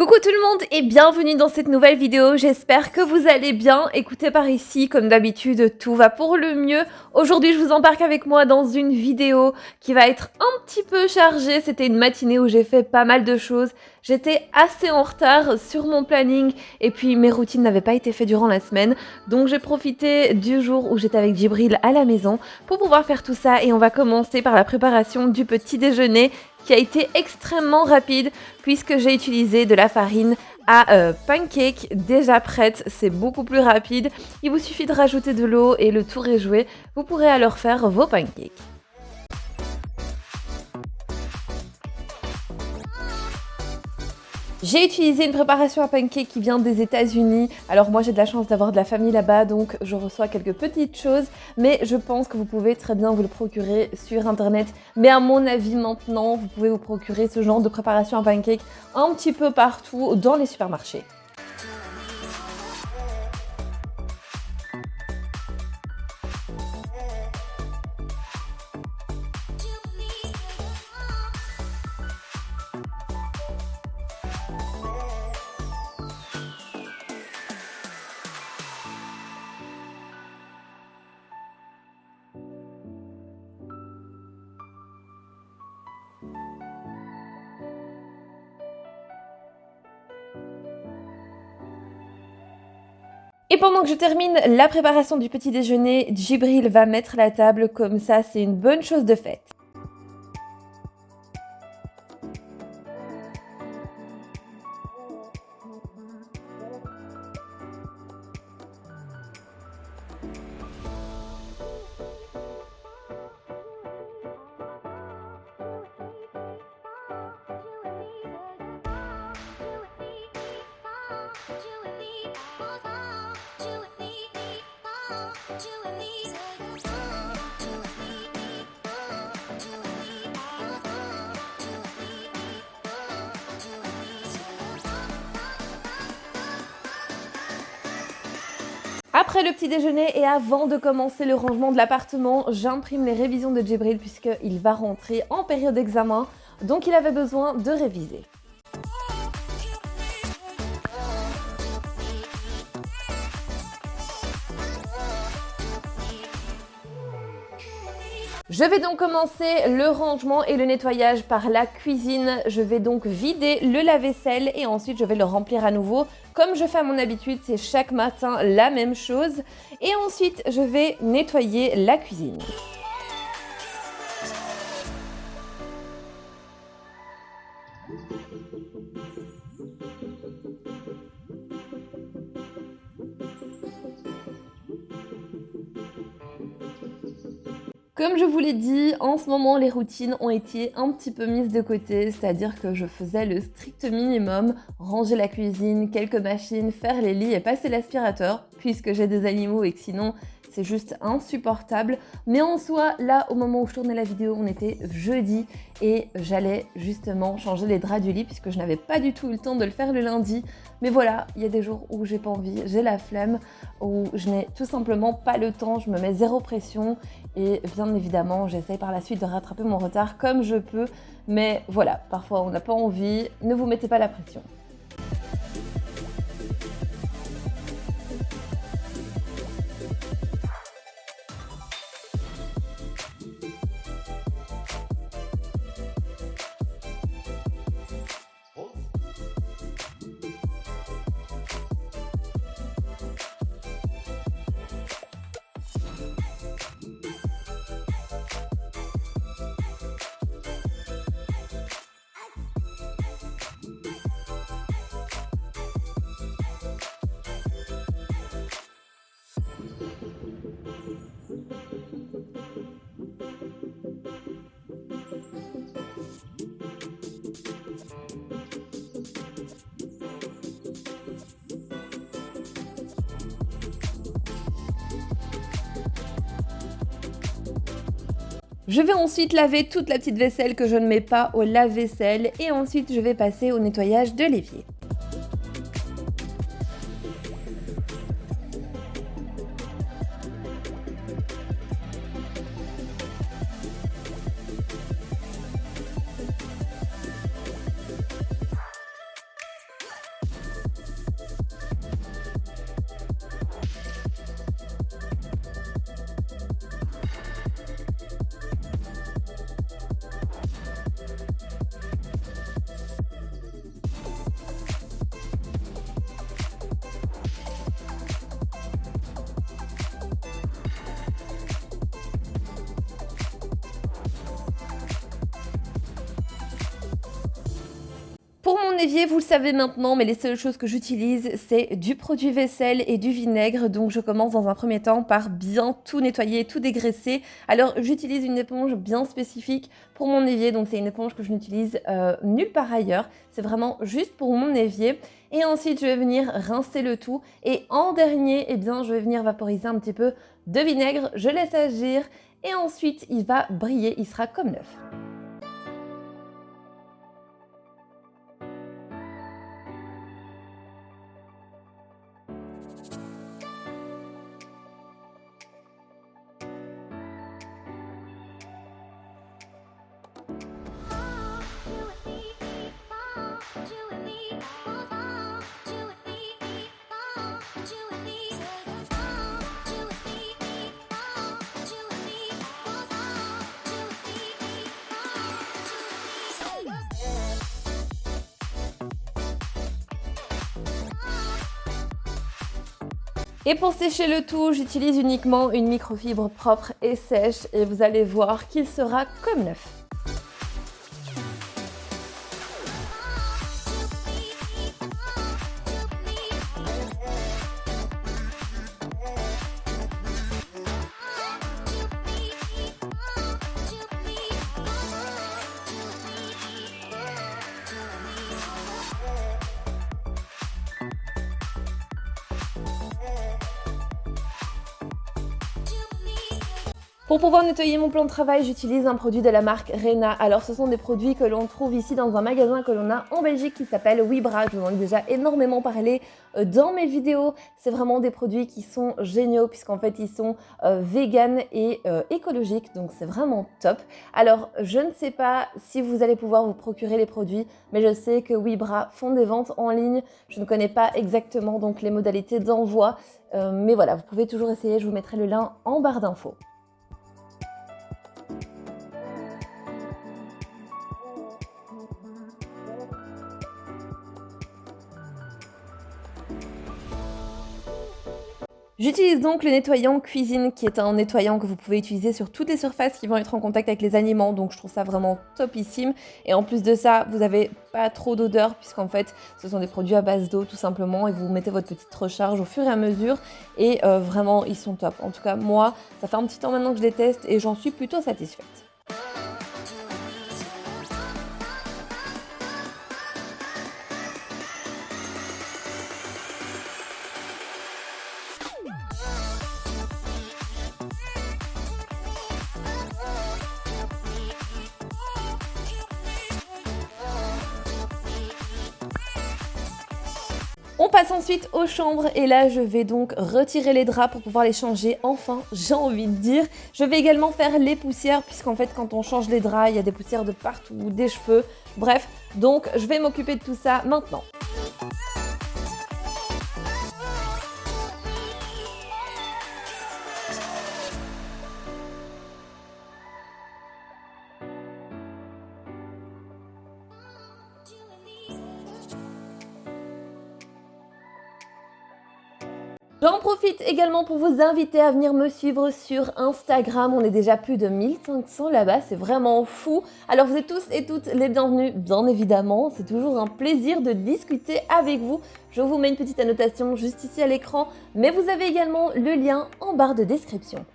Coucou tout le monde et bienvenue dans cette nouvelle vidéo, j'espère que vous allez bien. Écoutez, par ici, comme d'habitude, tout va pour le mieux. Aujourd'hui, je vous embarque avec moi dans une vidéo qui va être un petit peu chargée. C'était une matinée où j'ai fait pas mal de choses. J'étais assez en retard sur mon planning et puis mes routines n'avaient pas été faites durant la semaine. Donc j'ai profité du jour où j'étais avec Djibril à la maison pour pouvoir faire tout ça. Et on va commencer par la préparation du petit déjeuner qui a été extrêmement rapide puisque j'ai utilisé de la farine à pancake déjà prête, c'est beaucoup plus rapide. Il vous suffit de rajouter de l'eau et le tour est joué. Vous pourrez alors faire vos pancakes. J'ai utilisé une préparation à pancakes qui vient des États-Unis. Alors moi j'ai de la chance d'avoir de la famille là-bas, donc je reçois quelques petites choses, mais je pense que vous pouvez très bien vous le procurer sur internet. Mais à mon avis maintenant, vous pouvez vous procurer ce genre de préparation à pancakes un petit peu partout dans les supermarchés. Et pendant que je termine la préparation du petit déjeuner, Djibril va mettre la table, comme ça c'est une bonne chose de faite. Après le petit déjeuner et avant de commencer le rangement de l'appartement, j'imprime les révisions de Djibril puisqu'il va rentrer en période d'examen, donc il avait besoin de réviser. Je vais donc commencer le rangement et le nettoyage par la cuisine. Je vais donc vider le lave-vaisselle et ensuite je vais le remplir à nouveau. Comme je fais à mon habitude, c'est chaque matin la même chose. Et ensuite, je vais nettoyer la cuisine. Comme je vous l'ai dit, en ce moment, les routines ont été un petit peu mises de côté, c'est-à-dire que je faisais le strict minimum, ranger la cuisine, quelques machines, faire les lits et passer l'aspirateur, puisque j'ai des animaux et que sinon, c'est juste insupportable. Mais en soi, là, au moment où je tournais la vidéo, on était jeudi et j'allais justement changer les draps du lit puisque je n'avais pas du tout eu le temps de le faire le lundi. Mais voilà, il y a des jours où j'ai pas envie, j'ai la flemme, où je n'ai tout simplement pas le temps, je me mets zéro pression et bien évidemment, j'essaye par la suite de rattraper mon retard comme je peux. Mais voilà, parfois on n'a pas envie, ne vous mettez pas la pression. Je vais ensuite laver toute la petite vaisselle que je ne mets pas au lave-vaisselle et ensuite je vais passer au nettoyage de l'évier. évier, vous le savez maintenant, mais les seules choses que j'utilise, c'est du produit vaisselle et du vinaigre. Donc je commence dans un premier temps par bien tout nettoyer, tout dégraisser. Alors j'utilise une éponge bien spécifique pour mon évier, donc c'est une éponge que je n'utilise nulle part ailleurs. C'est vraiment juste pour mon évier. Et ensuite, je vais venir rincer le tout. Et en dernier, eh bien, je vais venir vaporiser un petit peu de vinaigre. Je laisse agir et ensuite, il va briller, il sera comme neuf. Et pour sécher le tout, j'utilise uniquement une microfibre propre et sèche et vous allez voir qu'il sera comme neuf. Pour pouvoir nettoyer mon plan de travail, j'utilise un produit de la marque Rena. Alors ce sont des produits que l'on trouve ici dans un magasin que l'on a en Belgique qui s'appelle Wibra. Je vous en ai déjà énormément parlé dans mes vidéos. C'est vraiment des produits qui sont géniaux puisqu'en fait ils sont vegan et écologiques, donc c'est vraiment top. Alors je ne sais pas si vous allez pouvoir vous procurer les produits, mais je sais que Wibra font des ventes en ligne. Je ne connais pas exactement donc les modalités d'envoi, mais voilà, vous pouvez toujours essayer, je vous mettrai le lien en barre d'infos. J'utilise donc le nettoyant cuisine qui est un nettoyant que vous pouvez utiliser sur toutes les surfaces qui vont être en contact avec les aliments, donc je trouve ça vraiment topissime. Et en plus de ça, vous n'avez pas trop d'odeur puisqu'en fait ce sont des produits à base d'eau tout simplement et vous mettez votre petite recharge au fur et à mesure et vraiment ils sont top. En tout cas moi, ça fait un petit temps maintenant que je les teste et j'en suis plutôt satisfaite. On passe ensuite aux chambres et là je vais donc retirer les draps pour pouvoir les changer, enfin j'ai envie de dire. Je vais également faire les poussières puisqu'en fait quand on change les draps il y a des poussières de partout, des cheveux, bref, donc je vais m'occuper de tout ça maintenant. J'en profite également pour vous inviter à venir me suivre sur Instagram. On est déjà plus de 1500 là-bas, c'est vraiment fou. Alors vous êtes tous et toutes les bienvenus, bien évidemment. C'est toujours un plaisir de discuter avec vous. Je vous mets une petite annotation juste ici à l'écran, mais vous avez également le lien en barre de description.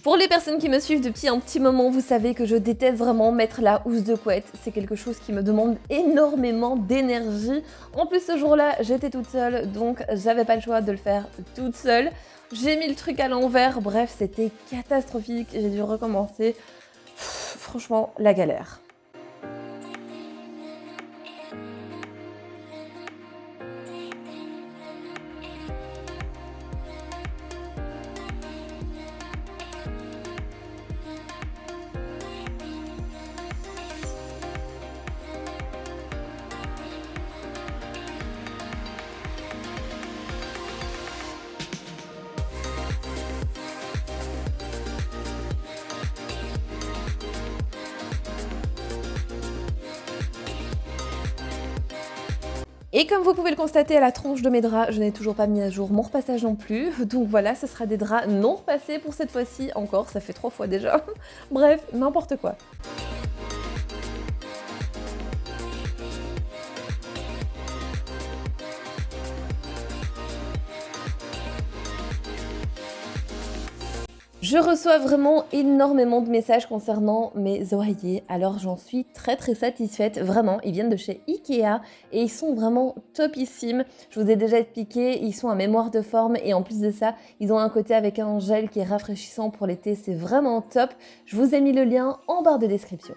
Pour les personnes qui me suivent depuis un petit moment, vous savez que je déteste vraiment mettre la housse de couette. C'est quelque chose qui me demande énormément d'énergie. En plus, ce jour-là, j'étais toute seule, donc j'avais pas le choix de le faire toute seule. J'ai mis le truc à l'envers, bref, c'était catastrophique. J'ai dû recommencer. Franchement, la galère. Et comme vous pouvez le constater à la tronche de mes draps, je n'ai toujours pas mis à jour mon repassage non plus. Donc voilà, ce sera des draps non repassés pour cette fois-ci encore, ça fait 3 fois déjà. Bref, n'importe quoi. Je reçois vraiment énormément de messages concernant mes oreillers, alors j'en suis très satisfaite, vraiment, ils viennent de chez Ikea et ils sont vraiment topissimes. Je vous ai déjà expliqué, ils sont à mémoire de forme et en plus de ça, ils ont un côté avec un gel qui est rafraîchissant pour l'été, c'est vraiment top. Je vous ai mis le lien en barre de description.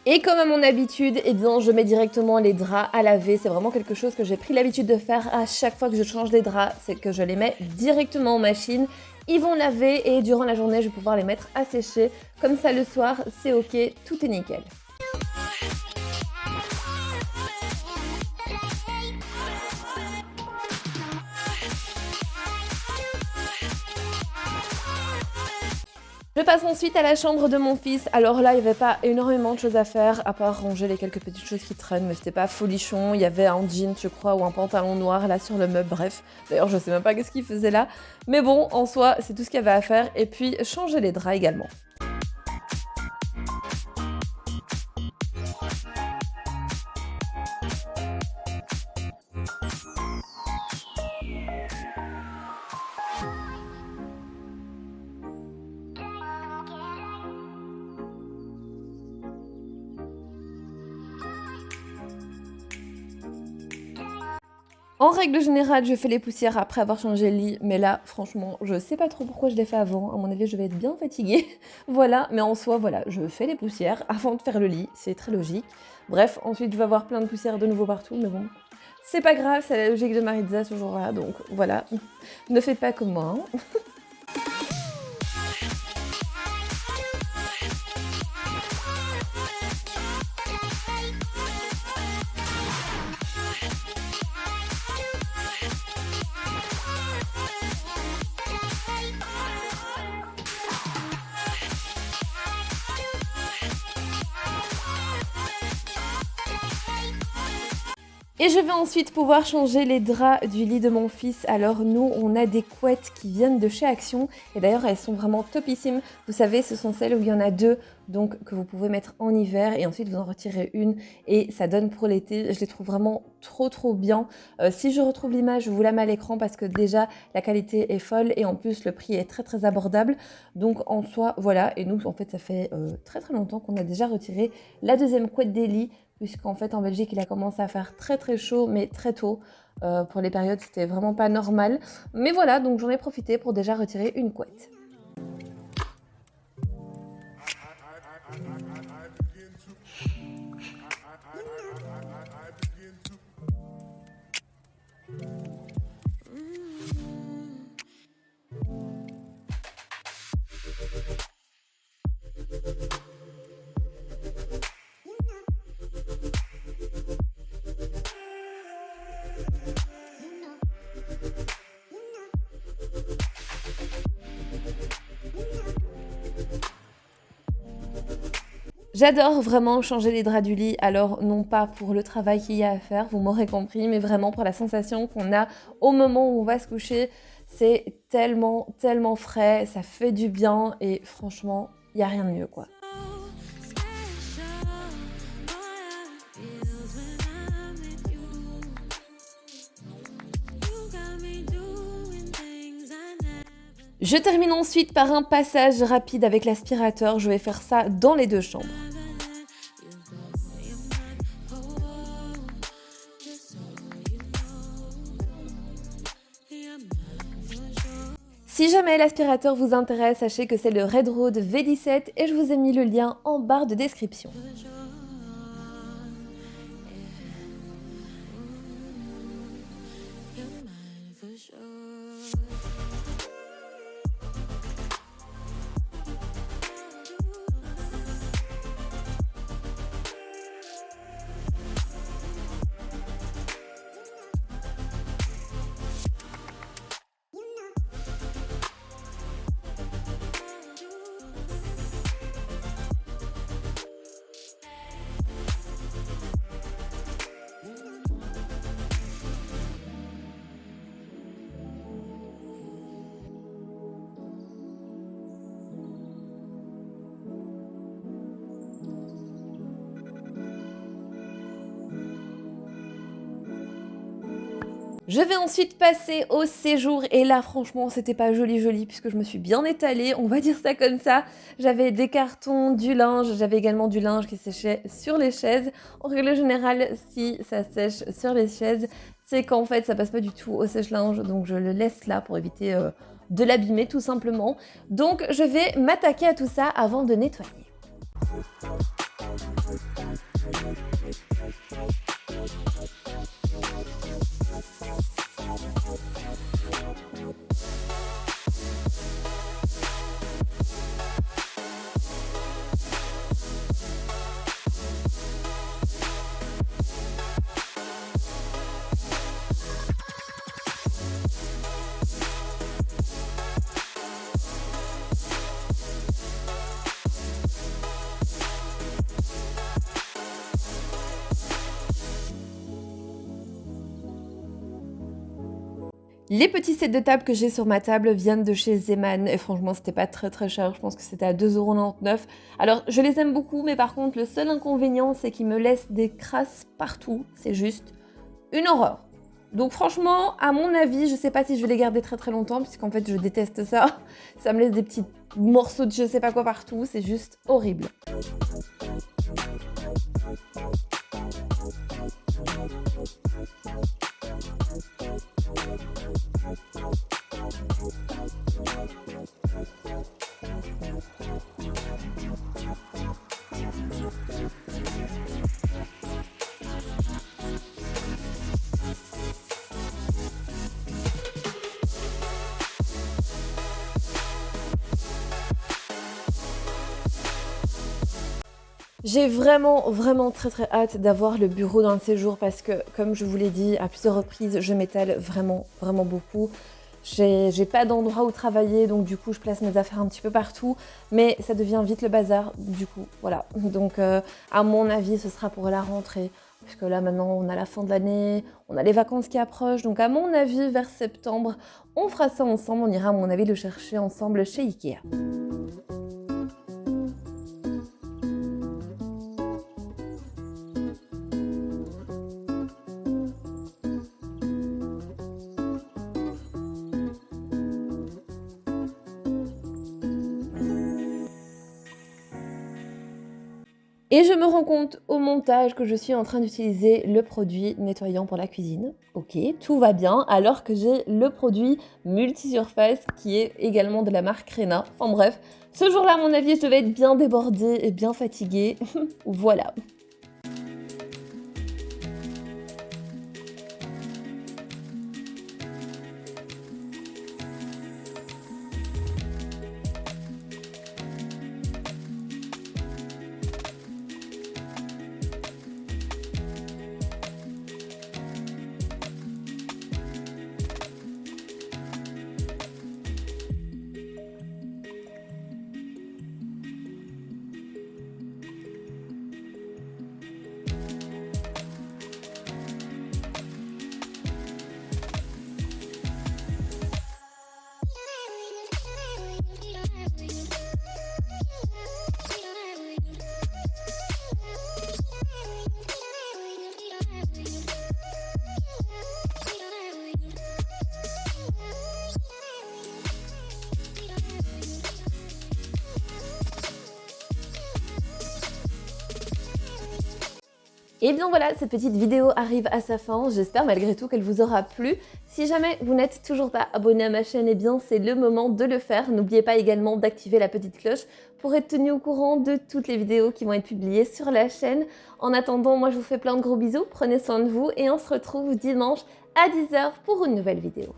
Et comme à mon habitude, eh bien, je mets directement les draps à laver. C'est vraiment quelque chose que j'ai pris l'habitude de faire à chaque fois que je change les draps. C'est que je les mets directement en machine. Ils vont laver et durant la journée, je vais pouvoir les mettre à sécher. Comme ça, le soir, c'est ok, tout est nickel. Je passe ensuite à la chambre de mon fils. Alors là, il n'y avait pas énormément de choses à faire, à part ranger les quelques petites choses qui traînent, mais c'était pas folichon. Il y avait un jean, je crois, ou un pantalon noir là sur le meuble, bref. D'ailleurs, je sais même pas qu'est-ce qu'il faisait là. Mais bon, en soi, c'est tout ce qu'il y avait à faire. Et puis, changer les draps également. En règle générale, je fais les poussières après avoir changé le lit, mais là, franchement, je sais pas trop pourquoi je l'ai fait avant. À mon avis, je vais être bien fatiguée. Voilà, mais en soi, voilà, je fais les poussières avant de faire le lit, c'est très logique. Bref, ensuite, je vais avoir plein de poussières de nouveau partout, mais bon, c'est pas grave, c'est la logique de Maritza ce jour-là, donc voilà. Ne faites pas comme moi, hein. Et je vais ensuite pouvoir changer les draps du lit de mon fils. Alors nous, on a des couettes qui viennent de chez Action. Et d'ailleurs, elles sont vraiment topissimes. Vous savez, ce sont celles où il y en a deux, donc que vous pouvez mettre en hiver. Et ensuite, vous en retirez une et ça donne pour l'été. Je les trouve vraiment trop bien. Si je retrouve l'image, je vous la mets à l'écran parce que déjà, la qualité est folle. Et en plus, le prix est très abordable. Donc en soi, voilà. Et nous, en fait, ça fait très longtemps qu'on a déjà retiré la deuxième couette des lits, puisqu'en fait en Belgique il a commencé à faire très chaud mais très tôt. Pour les périodes c'était vraiment pas normal, mais voilà, donc j'en ai profité pour déjà retirer une couette. J'adore vraiment changer les draps du lit, alors non pas pour le travail qu'il y a à faire, vous m'aurez compris, mais vraiment pour la sensation qu'on a au moment où on va se coucher. C'est tellement frais, ça fait du bien et franchement, il n'y a rien de mieux quoi. Je termine ensuite par un passage rapide avec l'aspirateur, je vais faire ça dans les deux chambres. Si jamais l'aspirateur vous intéresse, sachez que c'est le Red Road V17 et je vous ai mis le lien en barre de description. Je vais ensuite passer au séjour et là franchement c'était pas joli puisque je me suis bien étalée, on va dire ça comme ça. J'avais des cartons, du linge, j'avais également du linge qui séchait sur les chaises. En règle générale, si ça sèche sur les chaises, c'est qu'en fait ça passe pas du tout au sèche-linge, donc je le laisse là pour éviter de l'abîmer tout simplement. Donc je vais m'attaquer à tout ça avant de nettoyer. Les petits sets de table que j'ai sur ma table viennent de chez Zeman et franchement c'était pas très cher, je pense que c'était à 2,99 €. Alors je les aime beaucoup mais par contre le seul inconvénient c'est qu'ils me laissent des crasses partout, c'est juste une horreur. Donc franchement à mon avis je sais pas si je vais les garder très longtemps puisqu'en fait je déteste ça. Ça me laisse des petits morceaux de je sais pas quoi partout, c'est juste horrible. J'ai vraiment très hâte d'avoir le bureau dans le séjour parce que, comme je vous l'ai dit à plusieurs reprises, je m'étale vraiment beaucoup. J'ai pas d'endroit où travailler, donc du coup je place mes affaires un petit peu partout, mais ça devient vite le bazar, du coup, voilà. Donc à mon avis, ce sera pour la rentrée, puisque là maintenant on a la fin de l'année, on a les vacances qui approchent, donc à mon avis, vers septembre, on fera ça ensemble, on ira à mon avis le chercher ensemble chez Ikea. Et je me rends compte au montage que je suis en train d'utiliser le produit nettoyant pour la cuisine. Ok, tout va bien, alors que j'ai le produit multisurface qui est également de la marque Rena. Enfin bref, ce jour-là, à mon avis, je devais être bien débordée et bien fatiguée. Voilà. Et bien voilà, cette petite vidéo arrive à sa fin, j'espère malgré tout qu'elle vous aura plu. Si jamais vous n'êtes toujours pas abonné à ma chaîne, eh bien c'est le moment de le faire. N'oubliez pas également d'activer la petite cloche pour être tenu au courant de toutes les vidéos qui vont être publiées sur la chaîne. En attendant, moi je vous fais plein de gros bisous, prenez soin de vous et on se retrouve dimanche à 10 h pour une nouvelle vidéo.